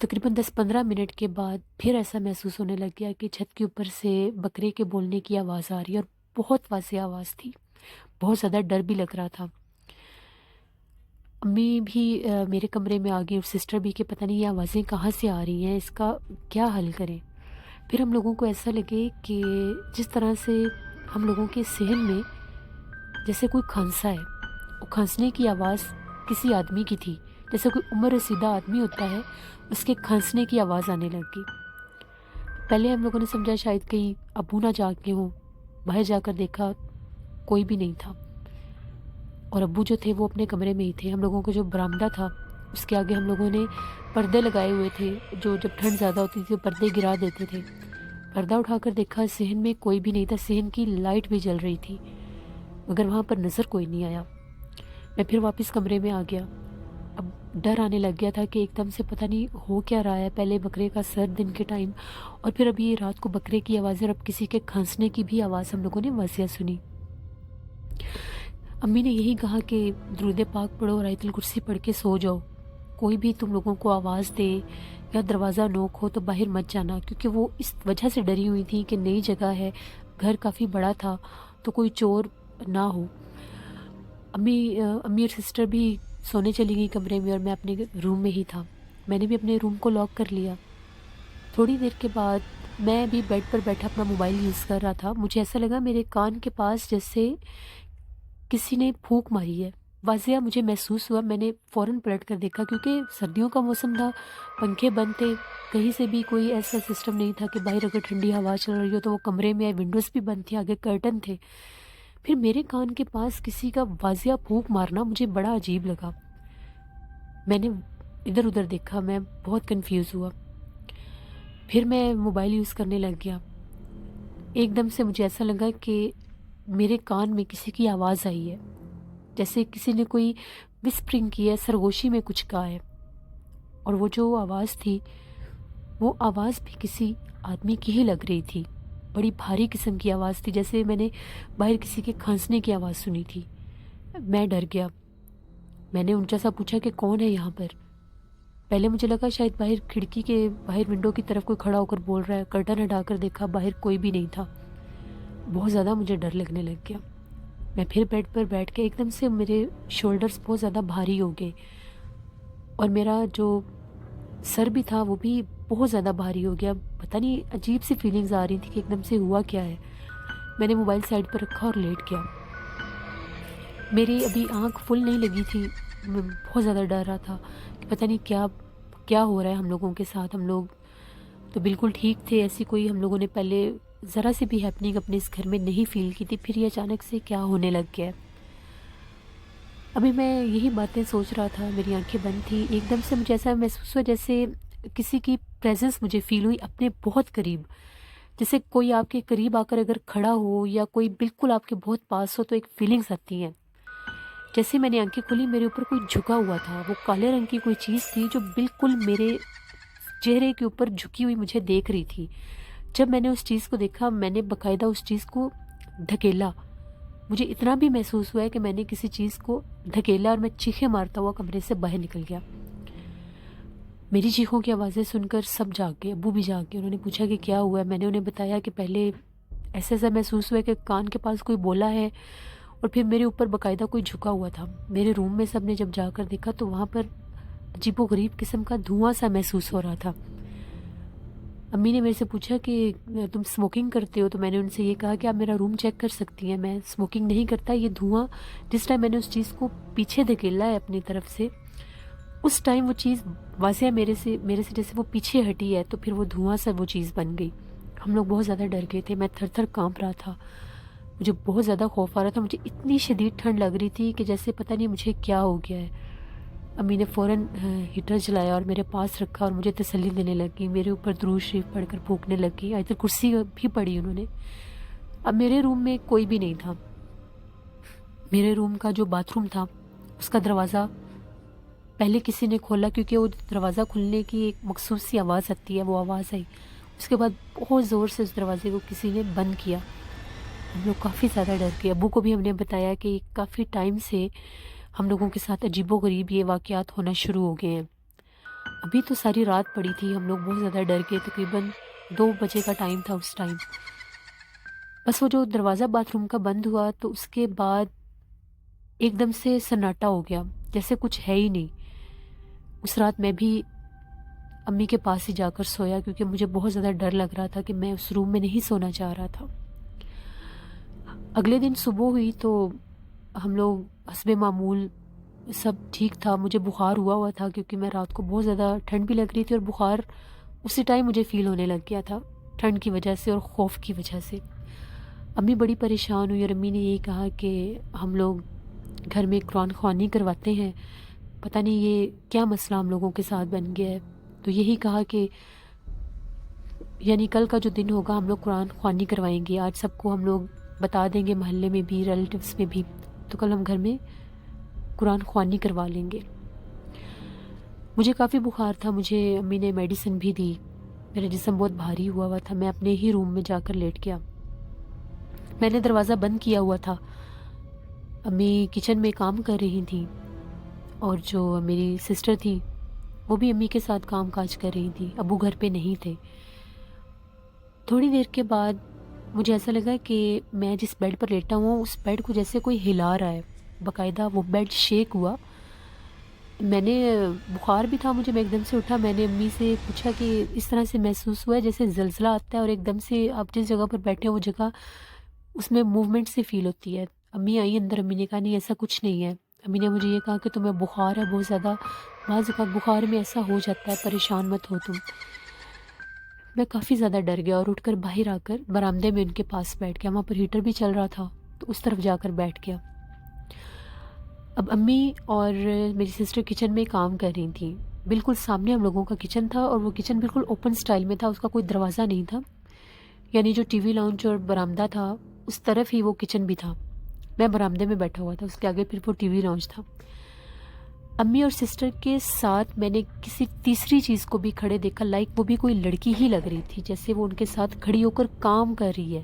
تقریباً 10-15 منٹ کے بعد پھر ایسا محسوس ہونے لگ گیا کہ چھت کے اوپر سے بکرے کے بولنے کی آواز آ رہی ہے، اور بہت واضح آواز تھی، بہت زیادہ ڈر بھی لگ رہا تھا۔ امی بھی میرے کمرے میں آ گئی اور سسٹر بھی کہ پتہ نہیں یہ آوازیں کہاں سے آ رہی ہیں، اس کا کیا حل کریں۔ پھر ہم لوگوں کو ایسا لگے کہ جس طرح سے ہم لوگوں کے صحن میں جیسے کوئی کھانسا ہے، وہ کھانسنے کی آواز کسی آدمی کی تھی، جیسے کوئی عمر رسیدہ آدمی ہوتا ہے، اس کے کھانسنے کی آواز آنے لگ گئی۔ پہلے ہم لوگوں نے سمجھا شاید کہیں ابو نہ جاگ کے ہوں، باہر جا کر دیکھا کوئی بھی نہیں تھا، اور ابو جو تھے وہ اپنے کمرے میں ہی تھے۔ ہم لوگوں کو جو برآمدہ تھا اس کے آگے ہم لوگوں نے پردے لگائے ہوئے تھے، جو جب ٹھنڈ زیادہ ہوتی تھی تو پردے گرا دیتے تھے۔ پردہ اٹھا کر دیکھا، صحن میں کوئی بھی نہیں تھا، صحن کی لائٹ بھی جل رہی تھی مگر وہاں پر نظر کوئی نہیں آیا۔ میں پھر واپس کمرے میں آ گیا۔ اب ڈر آنے لگ گیا تھا کہ ایک دم سے پتہ نہیں ہو کیا رہا ہے، پہلے بکرے کا سر دن کے ٹائم، اور پھر اب یہ رات کو بکرے کی آوازیں، اور اب کسی کے کھانسنے کی بھی آواز ہم لوگوں نے واضح سنی۔ امی نے یہی کہا کہ درود پاک پڑھو اور آیت الکرسی پڑھ کے سو جاؤ، کوئی بھی تم لوگوں کو آواز دے یا دروازہ نوک ہو تو باہر مت جانا، کیونکہ وہ اس وجہ سے ڈری ہوئی تھی کہ نئی جگہ ہے، گھر کافی بڑا تھا تو کوئی چور نہ ہو۔ امی اور سسٹر بھی سونے چلی گئی کمرے میں، اور میں اپنے روم میں ہی تھا۔ میں نے بھی اپنے روم کو لاک کر لیا۔ تھوڑی دیر کے بعد میں بھی بیڈ پر بیٹھا اپنا موبائل یوز کر رہا تھا، مجھے ایسا لگا میرے کان کے پاس جیسے کسی نے پھونک ماری ہے، واضح مجھے محسوس ہوا۔ میں نے فوراً پلٹ کر دیکھا، کیونکہ سردیوں کا موسم تھا، پنکھے بند تھے، کہیں سے بھی کوئی ایسا سسٹم نہیں تھا کہ باہر اگر ٹھنڈی ہوا چل رہی ہو تو وہ کمرے میں، ونڈوز بھی بند تھی، آگے کرٹن تھے۔ پھر میرے کان کے پاس کسی کا واضح پھونک مارنا مجھے بڑا عجیب لگا۔ میں نے ادھر ادھر دیکھا، میں بہت کنفیوز ہوا۔ پھر میں موبائل یوز کرنے لگ گیا۔ ایک دم سے مجھے ایسا لگا کہ میرے کان میں کسی کی آواز آئی ہے، جیسے کسی نے کوئی وسپرنگ کی ہے، سرگوشی میں کچھ کہا ہے، اور وہ جو آواز تھی وہ آواز بھی کسی آدمی کی ہی لگ رہی تھی، بڑی بھاری قسم کی آواز تھی، جیسے میں نے باہر کسی کے کھانسنے کی آواز سنی تھی۔ میں ڈر گیا۔ میں نے اونچا سا پوچھا کہ کون ہے یہاں پر؟ پہلے مجھے لگا شاید باہر کھڑکی کے باہر ونڈو کی طرف کوئی کھڑا ہو کر بول رہا ہے، کرٹن ہٹا کر دیکھا، باہر کوئی بھی نہیں تھا۔ بہت زیادہ مجھے ڈر لگنے لگ گیا۔ میں پھر بیڈ پر بیٹھ کے ایک دم سے میرے شولڈرز بہت زیادہ بھاری ہو گئے، اور میرا جو سر بھی تھا وہ بھی بہت زیادہ بھاری ہو گیا۔ پتہ نہیں عجیب سی فیلنگز آ رہی تھی کہ ایک دم سے ہوا کیا ہے۔ میں نے موبائل سائڈ پر رکھا اور لیٹ گیا۔ میری ابھی آنکھ فل نہیں لگی تھی، میں بہت زیادہ ڈر رہا تھا کہ پتہ نہیں کیا ہو رہا ہے ہم لوگوں کے ساتھ۔ ہم لوگ تو بالکل ٹھیک تھے، ایسی کوئی ہم لوگوں نے پہلے ذرا سی بھی ہیپننگ اپنے اس گھر میں نہیں فیل کی تھی، پھر یہ اچانک سے کیا ہونے لگ گیا ہے۔ ابھی میں یہی باتیں سوچ رہا تھا، میری آنکھیں بند تھیں، ایک دم سے مجھے ایسا محسوس ہوا جیسے کسی کی پریزنس مجھے فیل ہوئی اپنے بہت قریب، جیسے کوئی آپ کے قریب آ کر اگر کھڑا ہو یا کوئی بالکل آپ کے بہت پاس ہو تو ایک فیلنگس آتی ہیں۔ جیسے میں نے آنکھیں کھولی، میرے اوپر کوئی جھکا ہوا تھا، وہ کالے رنگ کی کوئی چیز تھی جو بالکل میرے چہرے کے اوپر جھکی ہوئی مجھے دیکھ رہی تھی۔ جب میں نے اس چیز کو دیکھا، میں نے باقاعدہ اس چیز کو دھکیلا۔ مجھے اتنا بھی محسوس ہوا ہے کہ میں نے کسی چیز کو دھکیلا اور میں چیخیں مارتا ہوا کمرے سے باہر نکل گیا۔ میری چیخوں کی آوازیں سن کر سب جاگ گئے، ابو بھی جاگ گئے۔ انہوں نے پوچھا کہ کیا ہوا ہے۔ میں نے انہیں بتایا کہ پہلے ایسا محسوس ہوا ہے کہ کان کے پاس کوئی بولا ہے، اور پھر میرے اوپر باقاعدہ کوئی جھکا ہوا تھا۔ میرے روم میں سب نے جب جا کر دیکھا تو وہاں پر عجیب و غریب قسم کا دھواں سا محسوس ہو رہا تھا۔ امی نے میرے سے پوچھا کہ تم اسموکنگ کرتے ہو؟ تو میں نے ان سے یہ کہا کہ آپ میرا روم چیک کر سکتی ہیں، میں اسموکنگ نہیں کرتا۔ یہ دھواں جس ٹائم میں نے اس چیز کو پیچھے دھکیلا ہے اپنی طرف سے، اس ٹائم وہ چیز واضح میرے سے جیسے وہ پیچھے ہٹی ہے تو پھر وہ دھواں سا وہ چیز بن گئی۔ ہم لوگ بہت زیادہ ڈر گئے تھے، میں تھر تھر کانپ رہا تھا، مجھے بہت زیادہ خوف آ رہا تھا، مجھے اتنی شدید ٹھنڈ لگ رہی تھی کہ جیسے پتہ نہیں مجھے کیا ہو گیا ہے۔ امی نے فوراً ہیٹر جلایا اور میرے پاس رکھا اور مجھے تسلی دینے لگی، میرے اوپر درود شریف پڑھ کر پھونکنے لگی، آیت الکرسی بھی پڑھی انہوں نے۔ اب میرے روم میں کوئی بھی نہیں تھا۔ میرے روم کا جو باتھ روم تھا اس کا دروازہ پہلے کسی نے کھولا، کیونکہ وہ دروازہ کھلنے کی ایک مخصوص سی آواز آتی ہے، وہ آواز آئی، اس کے بعد بہت زور سے اس دروازے کو کسی نے بند کیا۔ ہم لوگ کافی زیادہ ڈر گئے۔ ابو کو بھی ہم نے بتایا کہ کافی ٹائم سے ہم لوگوں کے ساتھ عجیب و غریب یہ واقعات ہونا شروع ہو گئے ہیں۔ ابھی تو ساری رات پڑی تھی، ہم لوگ بہت زیادہ ڈر گئے، تقریباً 2 بجے کا ٹائم تھا اس ٹائم۔ بس وہ جو دروازہ باتھ روم کا بند ہوا تو اس کے بعد ایک دم سے سناٹا ہو گیا، جیسے کچھ ہے ہی نہیں۔ اس رات میں بھی امی کے پاس ہی جا کر سویا، کیونکہ مجھے بہت زیادہ ڈر لگ رہا تھا کہ میں اس روم میں نہیں سونا چاہ رہا تھا۔ اگلے دن صبح ہوئی تو ہم لوگ حسب معمول سب ٹھیک تھا۔ مجھے بخار ہوا تھا، کیونکہ میں رات کو بہت زیادہ ٹھنڈ بھی لگ رہی تھی، اور بخار اسی ٹائم مجھے فیل ہونے لگ گیا تھا، ٹھنڈ کی وجہ سے اور خوف کی وجہ سے۔ امی بڑی پریشان ہوئی، اور امی نے یہی کہا کہ ہم لوگ گھر میں قرآن خوانی کرواتے ہیں، پتہ نہیں یہ کیا مسئلہ ہم لوگوں کے ساتھ بن گیا ہے۔ تو یہی کہا کہ یعنی کل کا جو دن ہوگا ہم لوگ قرآن خوانی کروائیں گے، آج سب کو ہم لوگ بتا دیں گے، محلے میں بھی، ریلیٹیوز میں بھی، تو کل ہم گھر میں قرآن خوانی کروا لیں گے۔ مجھے کافی بخار تھا، مجھے امی نے میڈیسن بھی دی، میرا جسم بہت بھاری ہوا تھا، میں اپنے ہی روم میں جا کر لیٹ گیا۔ میں نے دروازہ بند کیا ہوا تھا، امی کچن میں کام کر رہی تھیں، اور جو میری سسٹر تھی وہ بھی امی کے ساتھ کام کاج کر رہی تھی، ابو گھر پہ نہیں تھے۔ تھوڑی دیر کے بعد مجھے ایسا لگا کہ میں جس بیڈ پر لیٹا ہوا ہوں اس بیڈ کو جیسے کوئی ہلا رہا ہے، باقاعدہ وہ بیڈ شیک ہوا۔ میں نے بخار بھی تھا مجھے، میں ایک دم سے اٹھا، میں نے امی سے پوچھا کہ اس طرح سے محسوس ہوا ہے جیسے زلزلہ آتا ہے اور ایک دم سے آپ جس جگہ پر بیٹھے ہو وہ جگہ اس میں موومنٹ سے فیل ہوتی ہے۔ امی آئی اندر، امی نے کہا نہیں ایسا کچھ نہیں ہے۔ امی نے مجھے یہ کہا کہ تمہیں بخار ہے بہت زیادہ، بعض اوقات بخار میں ایسا ہو جاتا ہے، پریشان مت ہو تم۔ میں کافی زیادہ ڈر گیا اور اٹھ کر باہر آ کر برآمدے میں ان کے پاس بیٹھ گیا، وہاں پر ہیٹر بھی چل رہا تھا تو اس طرف جا کر بیٹھ گیا۔ اب امی اور میری سسٹر کچن میں کام کر رہی تھیں، بالکل سامنے ہم لوگوں کا کچن تھا، اور وہ کچن بالکل اوپن سٹائل میں تھا، اس کا کوئی دروازہ نہیں تھا، یعنی جو ٹی وی لاؤنج اور برآمدہ تھا اس طرف ہی وہ کچن بھی تھا۔ میں برآمدے میں بیٹھا ہوا تھا، اس کے آگے پھر وہ ٹی وی لاؤنج تھا۔ امی اور سسٹر کے ساتھ میں نے کسی تیسری چیز کو بھی کھڑے دیکھا، لائک وہ بھی کوئی لڑکی ہی لگ رہی تھی، جیسے وہ ان کے ساتھ کھڑی ہو کر کام کر رہی ہے۔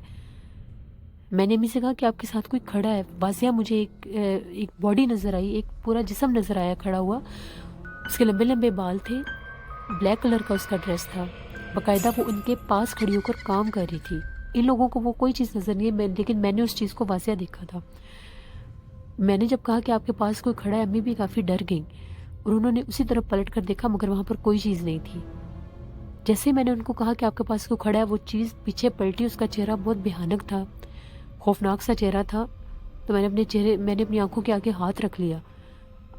میں نے امی سے کہا کہ آپ کے ساتھ کوئی کھڑا ہے، واضح مجھے ایک باڈی نظر آئی، ایک پورا جسم نظر آیا کھڑا ہوا، اس کے لمبے لمبے بال تھے، بلیک کلر کا اس کا ڈریس تھا، باقاعدہ وہ ان کے پاس کھڑی ہو کر کام کر رہی تھی۔ ان لوگوں کو وہ کوئی چیز نظر نہیں ہے، لیکن میں نے اس چیز کو واضح دیکھا تھا۔ میں نے جب کہا کہ آپ کے پاس کوئی کھڑا ہے، امی بھی کافی ڈر گئیں، اور انہوں نے اسی طرف پلٹ کر دیکھا، مگر وہاں پر کوئی چیز نہیں تھی۔ جیسے میں نے ان کو کہا کہ آپ کے پاس کوئی کھڑا ہے، وہ چیز پیچھے پلٹی، اس کا چہرہ بہت بھیانک تھا، خوفناک سا چہرہ تھا، تو میں نے اپنی آنکھوں کے آگے ہاتھ رکھ لیا۔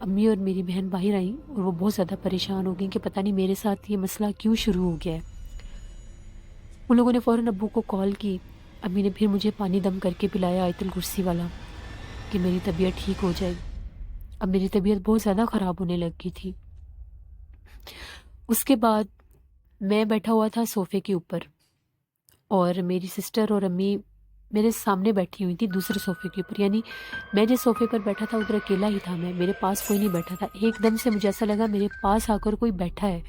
امی اور میری بہن باہر آئیں اور وہ بہت زیادہ پریشان ہو گئیں کہ پتہ نہیں میرے ساتھ یہ مسئلہ کیوں شروع ہو گیا ہے۔ ان لوگوں نے فوراً ابو کو کال کی، امی نے پھر مجھے پانی دم کر کے پلایا آیت الکرسی والا کہ میری طبیعت ٹھیک ہو جائے۔ اب میری طبیعت بہت زیادہ خراب ہونے لگ گئی تھی۔ اس کے بعد میں بیٹھا ہوا تھا صوفے کے اوپر، اور میری سسٹر اور امی میرے سامنے بیٹھی ہوئی تھی دوسرے صوفے کے اوپر، یعنی میں جس صوفے پر بیٹھا تھا ادھر اکیلا ہی تھا، میں میرے پاس کوئی نہیں بیٹھا تھا۔ ایک دم سے مجھے ایسا لگا میرے پاس آ کر کوئی بیٹھا ہے،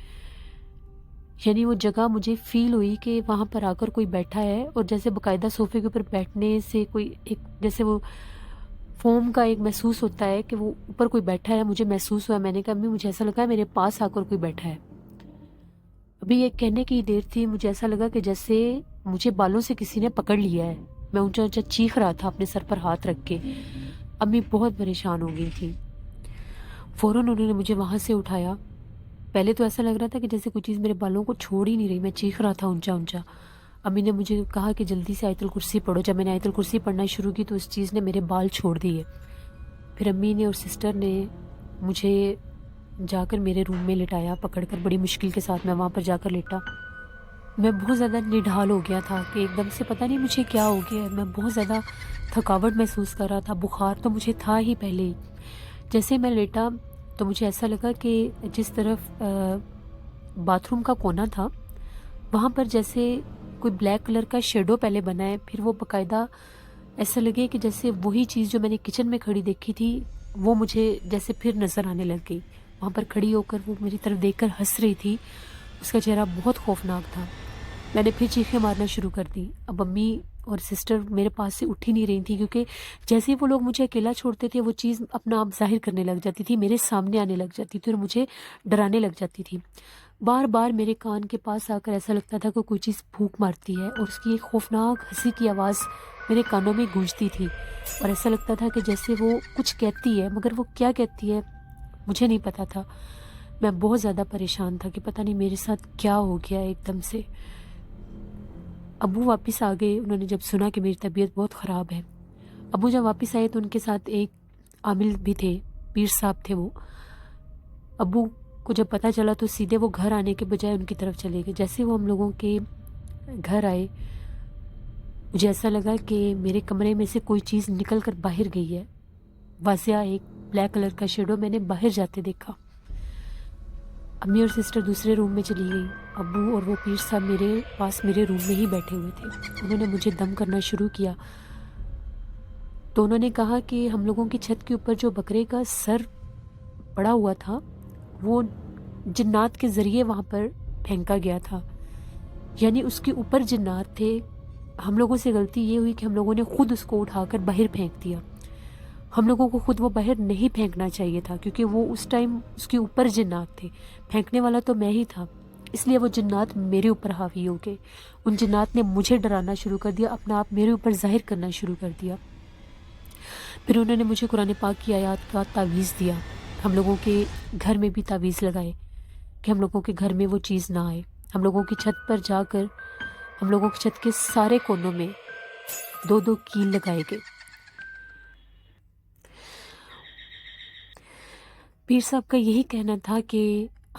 یعنی وہ جگہ مجھے فیل ہوئی کہ وہاں پر آ کر کوئی بیٹھا ہے، اور جیسے باقاعدہ صوفے کے اوپر بیٹھنے سے کوئی ایک جیسے وہ فوم کا ایک محسوس ہوتا ہے کہ وہ اوپر کوئی بیٹھا ہے، مجھے محسوس ہوا۔ میں نے کہا امی مجھے ایسا لگا ہے میرے پاس آ کر کوئی بیٹھا ہے۔ ابھی یہ کہنے کی دیر تھی، مجھے ایسا لگا کہ جیسے مجھے بالوں سے کسی نے پکڑ لیا ہے، میں اونچا اونچا چیخ رہا تھا اپنے سر پر ہاتھ رکھ کے۔ امی بہت پریشان ہو گئی تھی، فوراً انہوں نے مجھے وہاں سے اٹھایا۔ پہلے تو ایسا لگ رہا تھا کہ جیسے کوئی چیز میرے بالوں کو چھوڑ ہی نہیں رہی، میں چیخ رہا تھا اونچا اونچا۔ امی نے مجھے کہا کہ جلدی سے آیت الکرسی پڑھو۔ جب میں نے آیت الکرسی پڑھنا شروع کی تو اس چیز نے میرے بال چھوڑ دیے۔ پھر امی نے اور سسٹر نے مجھے جا کر میرے روم میں لٹایا پکڑ کر، بڑی مشکل کے ساتھ میں وہاں پر جا کر لیٹا۔ میں بہت زیادہ نڈھال ہو گیا تھا کہ ایک دم سے پتہ نہیں مجھے کیا ہو گیا ہے، میں بہت زیادہ تھکاوٹ محسوس کر رہا تھا، بخار تو مجھے تھا ہی پہلے ہی۔ جیسے میں لیٹا تو مجھے ایسا لگا کہ جس طرف باتھ روم کا کونا تھا وہاں پر جیسے کوئی بلیک کلر کا شیڈو پہلے بنا ہے، پھر وہ باقاعدہ ایسا لگے کہ جیسے وہی چیز جو میں نے کچن میں کھڑی دیکھی تھی وہ مجھے جیسے پھر نظر آنے لگ گئی۔ وہاں پر کھڑی ہو کر وہ میری طرف دیکھ کر ہنس رہی تھی، اس کا چہرہ بہت خوفناک تھا۔ میں نے پھر چیخیں مارنا شروع کر دی۔ اب امی اور سسٹر میرے پاس سے اٹھ ہی نہیں رہی تھی، کیونکہ جیسے ہی وہ لوگ مجھے اکیلا چھوڑتے تھے وہ چیز اپنا آپ ظاہر کرنے لگ جاتی تھی، میرے سامنے آنے لگ جاتی تھی اور مجھے ڈرانے لگ جاتی تھی۔ بار بار میرے کان کے پاس آ کر ایسا لگتا تھا کہ کوئی چیز پھونک مارتی ہے، اور اس کی ایک خوفناک ہنسی کی آواز میرے کانوں میں گونجتی تھی، اور ایسا لگتا تھا کہ جیسے وہ کچھ کہتی ہے، مگر وہ کیا کہتی ہے مجھے نہیں پتا تھا۔ میں بہت زیادہ پریشان تھا کہ پتہ نہیں میرے ساتھ کیا ہو گیا ایک دم سے۔ ابو واپس آ گئے، انہوں نے جب سنا کہ میری طبیعت بہت خراب ہے۔ ابو جب واپس آئے تو ان کے ساتھ ایک عامل بھی تھے، پیر صاحب تھے وہ۔ ابو کو جب پتہ چلا تو سیدھے وہ گھر آنے کے بجائے ان کی طرف چلے گئے۔ جیسے وہ ہم لوگوں کے گھر آئے مجھے ایسا لگا کہ میرے کمرے میں سے کوئی چیز نکل کر باہر گئی ہے۔ واضح ایک بلیک کلر کا شیڈو میں نے باہر جاتے دیکھا۔ امی اور سسٹر دوسرے روم میں چلی گئی، ابو اور وہ پیر صاحب میرے پاس میرے روم میں ہی بیٹھے ہوئے تھے۔ انہوں نے مجھے دم کرنا شروع کیا تو انہوں نے کہا کہ ہم لوگوں کی چھت کے اوپر جو بکرے کا سر پڑا ہوا تھا وہ جنات کے ذریعے وہاں پر پھینکا گیا تھا، یعنی اس کے اوپر جنات تھے۔ ہم لوگوں سے غلطی یہ ہوئی کہ ہم لوگوں نے خود اس کو اٹھا کر باہر پھینک دیا۔ ہم لوگوں کو خود وہ باہر نہیں پھینکنا چاہیے تھا، کیونکہ وہ اس ٹائم اس کے اوپر جنات تھے، پھینکنے والا تو میں ہی تھا، اس لیے وہ جنات میرے اوپر حاوی ہو گئے۔ ان جنات نے مجھے ڈرانا شروع کر دیا، اپنا آپ میرے اوپر ظاہر کرنا شروع کر دیا۔ پھر انہوں نے مجھے قرآن پاک کی آیات کا تعویذ دیا، ہم لوگوں کے گھر میں بھی تعویذ لگائے کہ ہم لوگوں کے گھر میں وہ چیز نہ آئے۔ ہم لوگوں کی چھت پر جا کر ہم لوگوں کی چھت کے سارے کونوں میں 2 کیل لگائے گئے۔ پیر صاحب کا یہی کہنا تھا کہ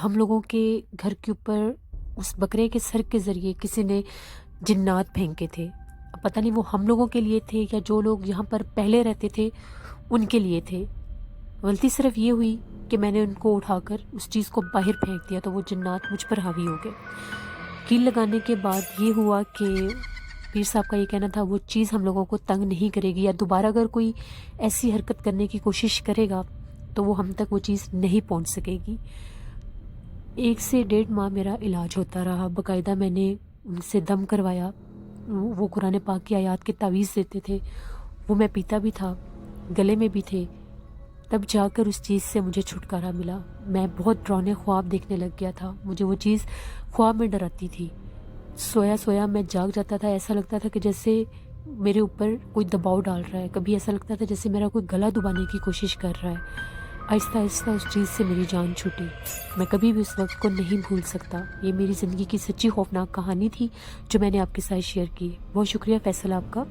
ہم لوگوں کے گھر کے اوپر اس بکرے کے سر کے ذریعے کسی نے جنات پھینکے تھے۔ پتہ نہیں وہ ہم لوگوں کے لیے تھے یا جو لوگ یہاں پر پہلے رہتے تھے ان کے لیے تھے۔ غلطی صرف یہ ہوئی کہ میں نے ان کو اٹھا کر اس چیز کو باہر پھینک دیا تو وہ جنات مجھ پر حاوی ہو گئے۔ کیل لگانے کے بعد یہ ہوا کہ پیر صاحب کا یہ کہنا تھا وہ چیز ہم لوگوں کو تنگ نہیں کرے گی، یا دوبارہ اگر کوئی ایسی حرکت کرنے کی کوشش کرے گا تو وہ ہم تک وہ چیز نہیں پہنچ سکے گی۔ 1 سے 1.5 ماہ میرا علاج ہوتا رہا، باقاعدہ میں نے ان سے دم کروایا، وہ قرآن پاک کی آیات کے تعویذ دیتے تھے، وہ میں پیتا بھی تھا، گلے میں بھی تھے، تب جا کر اس چیز سے مجھے چھٹکارا ملا۔ میں بہت ڈراؤنے خواب دیکھنے لگ گیا تھا، مجھے وہ چیز خواب میں ڈراتی تھی۔ سویا سویا میں جاگ جاتا تھا، ایسا لگتا تھا کہ جیسے میرے اوپر کوئی دباؤ ڈال رہا ہے، کبھی ایسا لگتا تھا جیسے میرا کوئی گلا دبانے کی کوشش کر رہا ہے۔ آہستہ آہستہ اس چیز سے میری جان چھوٹی، میں کبھی بھی اس وقت کو نہیں بھول سکتا۔ یہ میری زندگی کی سچی خوفناک کہانی تھی جو میں نے آپ کے ساتھ شیئر کی۔ بہت شکریہ فیصل آپ کا۔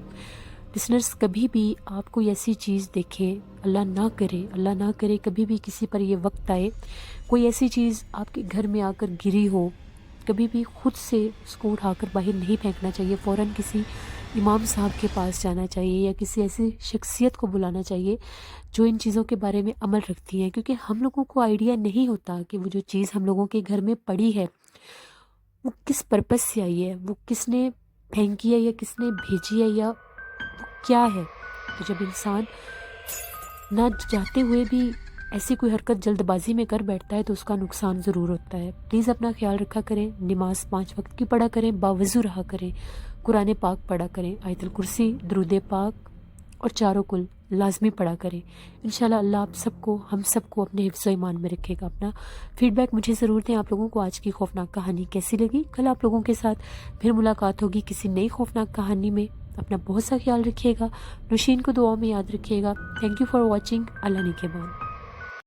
لسنرز، کبھی بھی آپ کوئی ایسی چیز دیکھیں، اللہ نہ کرے کبھی بھی کسی پر یہ وقت آئے کوئی ایسی چیز آپ کے گھر میں آ کر گری ہو، کبھی بھی خود سے اس کو اٹھا کر باہر نہیں پھینکنا چاہیے، فوراً کسی امام صاحب کے پاس جانا چاہیے یا کسی ایسی شخصیت کو بلانا چاہیے جو ان چیزوں کے بارے میں عمل رکھتی ہیں، کیونکہ ہم لوگوں کو آئیڈیا نہیں ہوتا کہ وہ جو چیز ہم لوگوں کے گھر میں پڑی ہے وہ کس پرپس سے آئی ہے، وہ کس نے پھینکی ہے یا کس نے بھیجی ہے یا وہ کیا ہے۔ تو جب انسان نہ چاہتے ہوئے بھی ایسی کوئی حرکت جلد بازی میں کر بیٹھتا ہے تو اس کا نقصان ضرور ہوتا ہے۔ پلیز اپنا خیال رکھا کریں، نماز 5 وقت کی پڑھا کریں، باوضو رہا کریں، قرآن پاک پڑھا کریں، آیت الکرسی، درود پاک اور چاروں کل لازمی پڑھا کریں۔ انشاءاللہ اللہ آپ سب کو، ہم سب کو اپنے حفظ و ایمان میں رکھے گا۔ اپنا فیڈ بیک مجھے ضرور دیں، آپ لوگوں کو آج کی خوفناک کہانی کیسی لگی۔ کل آپ لوگوں کے ساتھ پھر ملاقات ہوگی کسی نئی خوفناک کہانی میں۔ اپنا بہت سا خیال رکھیے گا، نوشین کو دعاؤں میں یاد رکھیے گا۔ Thank you for watching. اللہ نگہبان۔